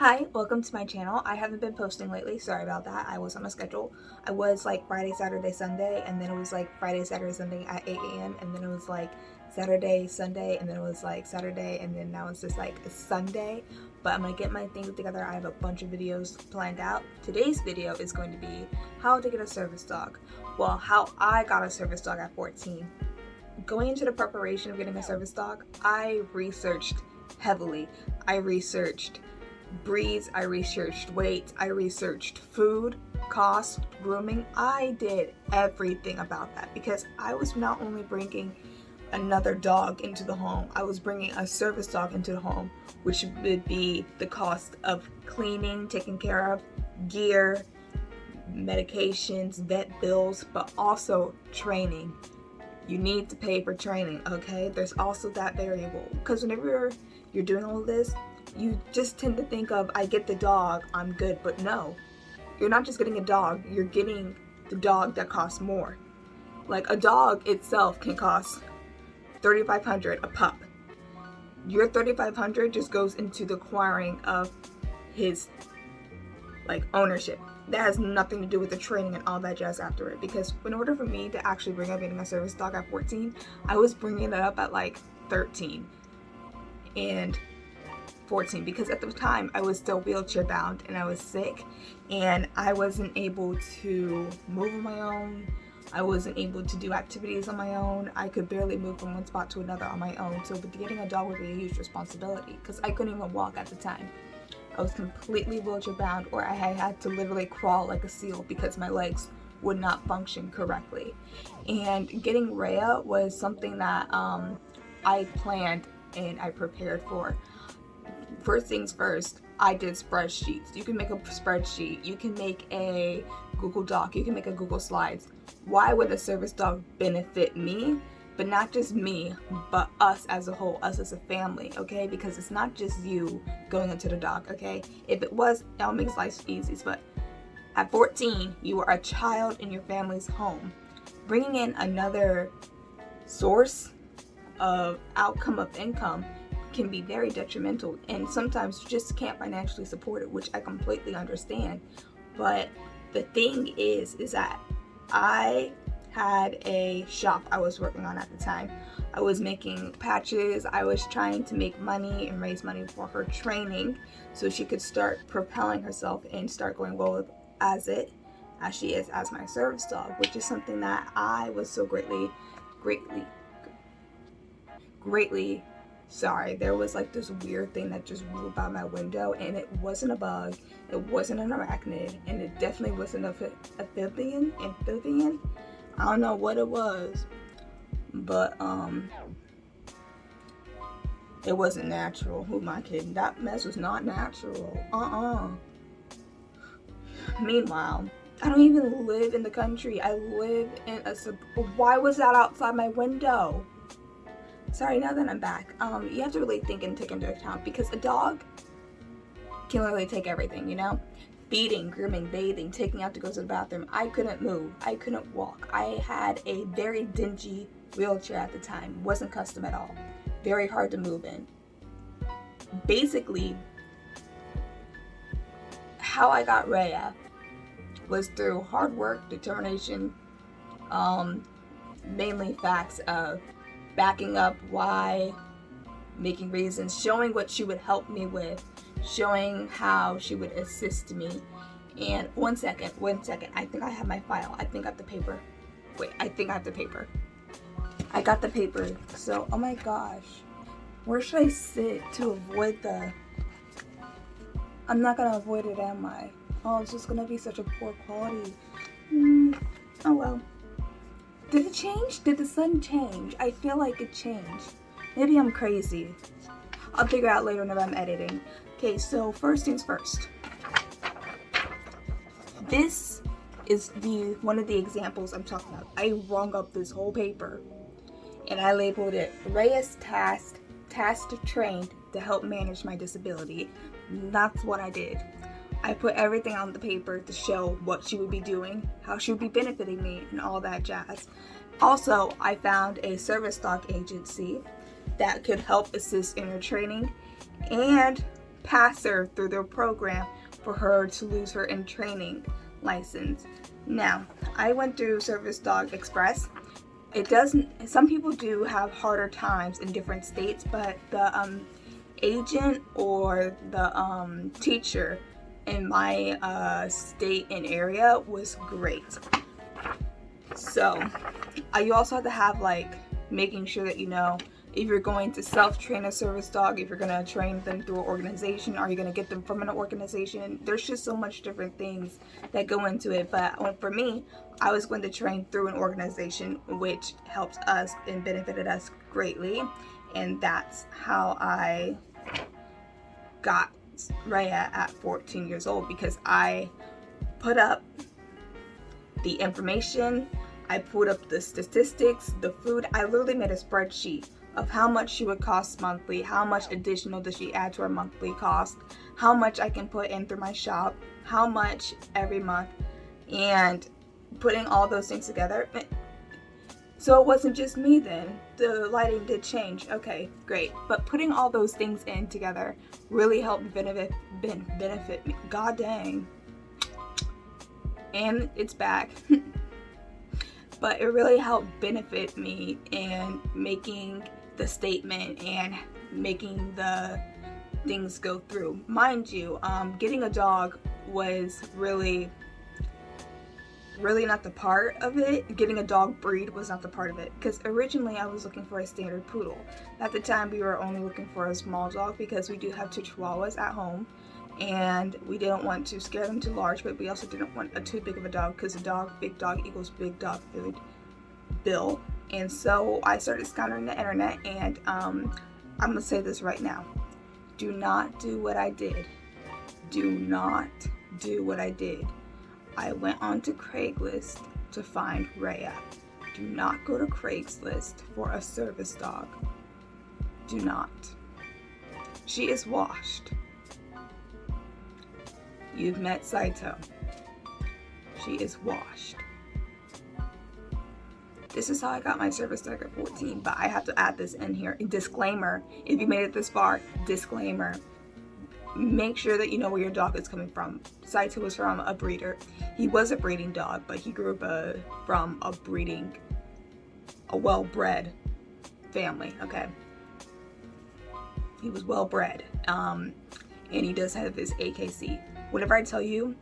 Hi, welcome to my channel. I haven't been posting lately, sorry about that. I was on a schedule. I was like Friday, Saturday, Sunday, and then it was like Friday, Saturday, Sunday at 8 a.m. and then it was like Saturday, Sunday, and then it was like Saturday, and then now it's just like a Sunday. But I'm gonna get my things together. I have a bunch of videos planned out. Today's video is going to be how to get a service dog. Well, how I got a service dog at 14. Going into the preparation of getting a service dog, I researched heavily. I researched breeds, I researched weight, I researched food, cost, grooming. I did everything about that because I was not only bringing another dog into the home, I was bringing a service dog into the home, which would be the cost of cleaning, taking care of, gear, medications, vet bills, but also training. You need to pay for training, okay? There's also that variable because whenever you're doing all of this, you just tend to think of, I get the dog, I'm good. But no, you're not just getting a dog, you're getting the dog that costs more. Like a dog itself can cost $3,500 a pup. Your $3,500 just goes into the acquiring of his like ownership. That has nothing to do with the training and all that jazz after it. Because in order for me to actually bring up getting a service dog at 14, I was bringing it up at like 13 and 14 because at the time I was still wheelchair bound and I was sick and I wasn't able to move on my own. I wasn't able to do activities on my own. I could barely move from one spot to another on my own. So getting a dog would be a huge responsibility because I couldn't even walk at the time. I was completely wheelchair bound, or I had to literally crawl like a seal because my legs would not function correctly. And getting Rhea was something that I planned and I prepared for. First things first, I did spreadsheets. You can make a spreadsheet, you can make a Google Doc, you can make a Google Slides. Why would a service dog benefit me? But not just me, but us as a whole, us as a family, okay? Because it's not just you going into the dog, okay? If it was, that makes life easy. But at 14, you are a child in your family's home. Bringing in another source of outcome of income can be very detrimental, and sometimes you just can't financially support it, which I completely understand. But the thing is that I had a shop I was working on at the time. I was making patches. I was trying to make money and raise money for her training so she could start propelling herself and start going well as she is as my service dog, which is something that I was so greatly sorry. There was like this weird thing that just blew by my window, and it wasn't a bug, it wasn't an arachnid, and it definitely wasn't a amphibian. I don't know what it was, but it wasn't natural. Who am I kidding? That mess was not natural. Meanwhile, I don't even live in the country. I live in a why was that outside my window? Sorry, now that I'm back, you have to really think and take into account because a dog can literally take everything, you know? Feeding, grooming, bathing, taking out to go to the bathroom. I couldn't move. I couldn't walk. I had a very dingy wheelchair at the time. It wasn't custom at all. Very hard to move in. Basically, how I got Rhea was through hard work, determination, mainly facts of backing up why, making reasons, showing what she would help me with, showing how she would assist me. And one second, I think I have my file. I think I have the paper. Wait, I think I have the paper. I got the paper. So, oh my gosh. Where should I sit to avoid I'm not gonna avoid it, am I? Oh, it's just gonna be such a poor quality. Oh well. Did it change? Did the sun change? I feel like it changed. Maybe I'm crazy. I'll figure out later whenever I'm editing. Okay, so first things first. This is one of the examples I'm talking about. I rung up this whole paper and I labeled it Rhea's tasked, trained to help manage my disability. That's what I did. I put everything on the paper to show what she would be doing, how she would be benefiting me, and all that jazz. Also, I found a service dog agency that could help assist in her training and pass her through their program for her to lose her in training license. Now, I went through Service Dog Express. Some people do have harder times in different states, but the agent or the teacher in my state and area was great. So you also have to have like making sure that you know if you're going to self-train a service dog, if you're going to train them through an organization, are you going to get them from an organization? There's just so much different things that go into it. But for me, I was going to train through an organization, which helps us and benefited us greatly. And that's how I got Rhea at 14 years old, because I put up the information, I put up the statistics, the food. I literally made a spreadsheet of how much she would cost monthly, how much additional does she add to her monthly cost, how much I can put in through my shop, how much every month, and putting all those things together. So it wasn't just me then. The lighting did change. Okay, great. But putting all those things in together really helped benefit me. God dang. And it's back. But it really helped benefit me in making the statement and making the things go through. Mind you, getting a dog was really not the part of it. Getting a dog breed was not the part of it, because originally I was looking for a standard poodle. At the time, we were only looking for a small dog because we do have 2 Chihuahuas at home, and we didn't want to scare them too large, but we also didn't want a too big of a dog, because big dog equals big dog food bill. And so I started scouring the internet, and I'm gonna say this right now: do not do what I did. Do not do what I did. I went on to Craigslist to find Rhea. Do not go to Craigslist for a service dog. Do not. She is washed. You've met Saito. She is washed. This is how I got my service dog at 14, but I have to add this in here. Disclaimer: if you made it this far, disclaimer. Make sure that you know where your dog is coming from. Saito was from a breeder. He was a breeding dog, but he grew up from a well-bred family, okay? He was well-bred, and he does have his AKC. Whenever I tell you,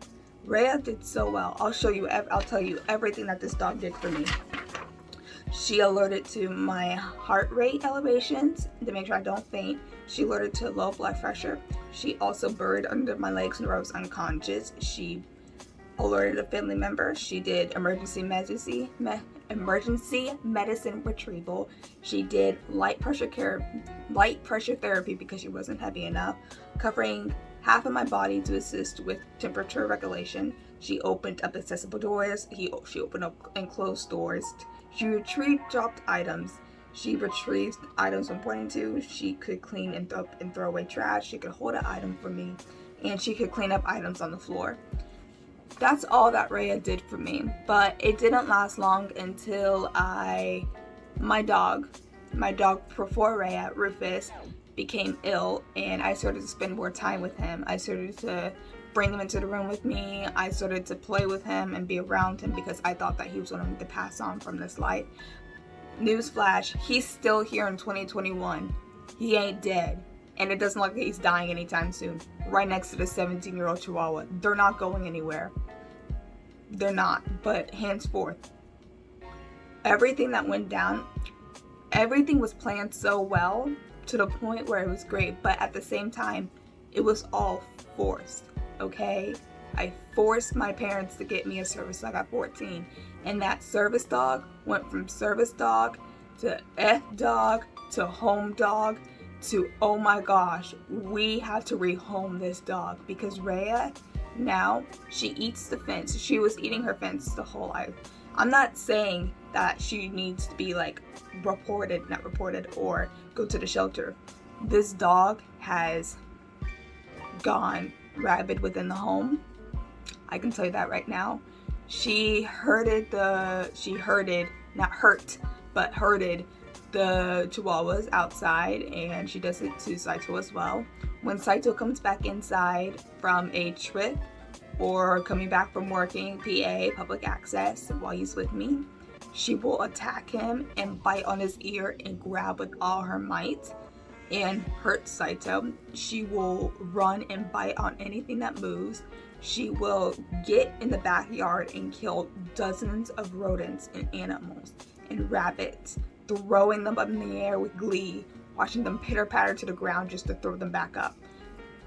Rhea did so well. I'll tell you everything that this dog did for me. She alerted to my heart rate elevations to make sure I don't faint. She alerted to low blood pressure. She also burrowed under my legs when I was unconscious. She alerted a family member. She did emergency medicine retrieval. She did light pressure therapy because she wasn't heavy enough, covering half of my body to assist with temperature regulation. She opened up accessible doors. She opened up enclosed doors. She retrieved dropped items. She retrieved items when pointing to. She could clean and throw away trash. She could hold an item for me, and she could clean up items on the floor. That's all that Rhea did for me. But it didn't last long until my dog before Rhea, Rufus, became ill, and I started to spend more time with him. I started to bring him into the room with me. I started to play with him and be around him because I thought that he was going to pass on from this life. Newsflash, he's still here in 2021. He ain't dead. And it doesn't look like he's dying anytime soon. Right next to the 17-year-old Chihuahua. They're not going anywhere. They're not. But henceforth, everything that went down, everything was planned so well to the point where it was great. But at the same time, it was all forced. Okay? I forced my parents to get me a service dog at 14. And that service dog went from service dog to F dog to home dog to, oh my gosh, we have to rehome this dog because Rhea, now, she eats the fence. She was eating her fence the whole life. I'm not saying that she needs to be not reported or go to the shelter. This dog has gone rabid within the home. I can tell you that right now. She herded the Chihuahuas outside, and she does it to Saito as well. When Saito comes back inside from a trip or coming back from working PA, public access, while he's with me, she will attack him and bite on his ear and grab with all her might and hurt Saito. She will run and bite on anything that moves. She will get in the backyard and kill dozens of rodents and animals and rabbits, throwing them up in the air with glee, watching them pitter-patter to the ground just to throw them back up.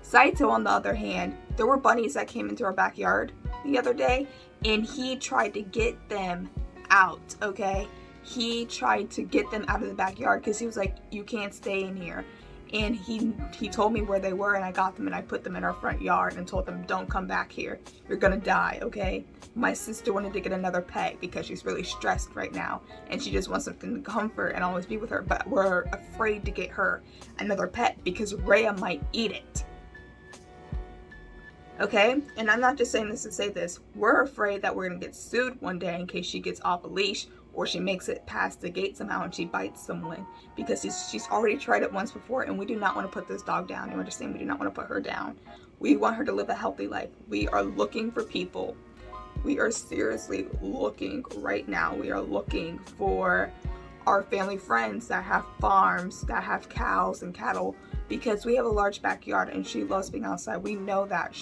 Saito, on the other hand, there were bunnies that came into our backyard the other day, and he tried to get them out, okay? He tried to get them out of the backyard because he was like, you can't stay in here. And he told me where they were, and I got them and I put them in our front yard and told them, don't come back here. You're gonna die, okay? My sister wanted to get another pet because she's really stressed right now and she just wants something to comfort and always be with her, but we're afraid to get her another pet because Rhea might eat it. Okay? And I'm not just saying this to say this. We're afraid that we're gonna get sued one day in case she gets off a leash or she makes it past the gate somehow and she bites someone, because she's already tried it once before, and we do not want to put this dog down. You understand? We do not want to put her down. We want her to live a healthy life. We are looking for people. We are seriously looking right now. We are looking for our family friends that have farms, that have cows and cattle, because we have a large backyard and she loves being outside. We know that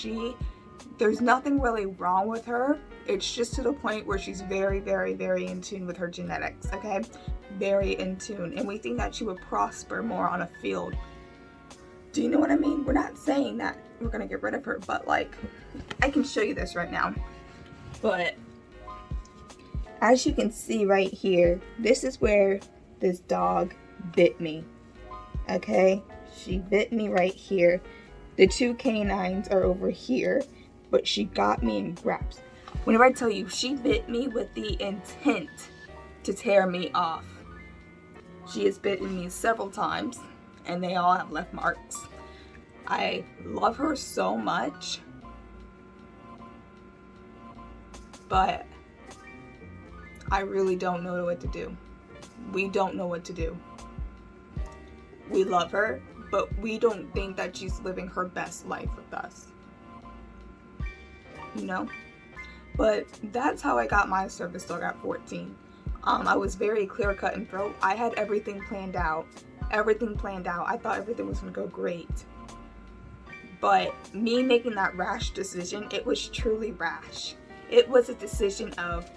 there's nothing really wrong with her. It's just to the point where she's very, very, very in tune with her genetics, okay? Very in tune. And we think that she would prosper more on a field. Do you know what I mean? We're not saying that we're gonna get rid of her, but like, I can show you this right now. But as you can see right here, this is where this dog bit me, okay? She bit me right here. The two canines are over here, but she got me in grabs. Whenever I tell you, she bit me with the intent to tear me off. She has bitten me several times, and they all have left marks. I love her so much, but I really don't know what to do. We don't know what to do. We love her, but we don't think that she's living her best life with us. You know? But that's how I got my service dog at 14. I was very clear cut and throat. I had everything planned out. I thought everything was gonna go great. But me making that rash decision, it was truly rash. It was a decision of,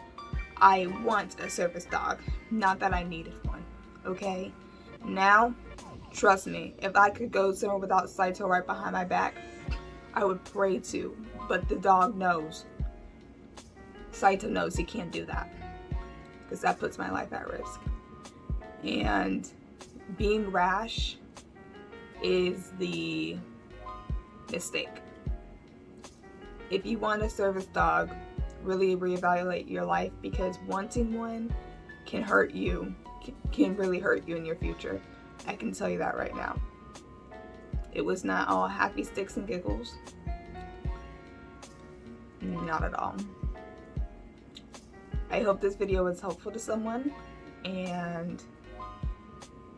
I want a service dog, not that I needed one, okay? Now, trust me, if I could go somewhere without Saito right behind my back, I would pray to, but the dog knows. Saito knows he can't do that, because that puts my life at risk. And being rash is the mistake. If you want a service dog, really reevaluate your life, because wanting one can hurt you, can really hurt you in your future. I can tell you that right now. It was not all happy sticks and giggles. Not at all. I hope this video was helpful to someone, and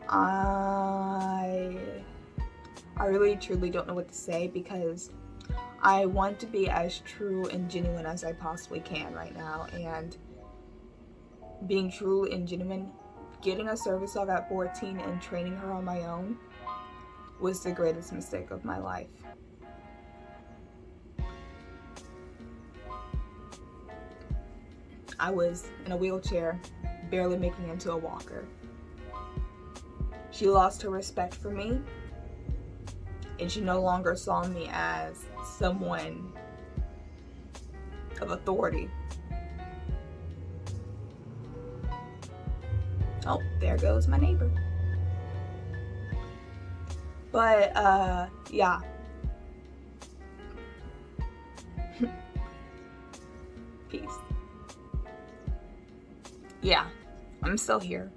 I really truly don't know what to say, because I want to be as true and genuine as I possibly can right now, and being true and genuine, getting a service dog at 14 and training her on my own was the greatest mistake of my life. I was in a wheelchair, barely making it into a walker. She lost her respect for me, and she no longer saw me as someone of authority. Oh, there goes my neighbor. But, yeah. Peace. Yeah, I'm still here.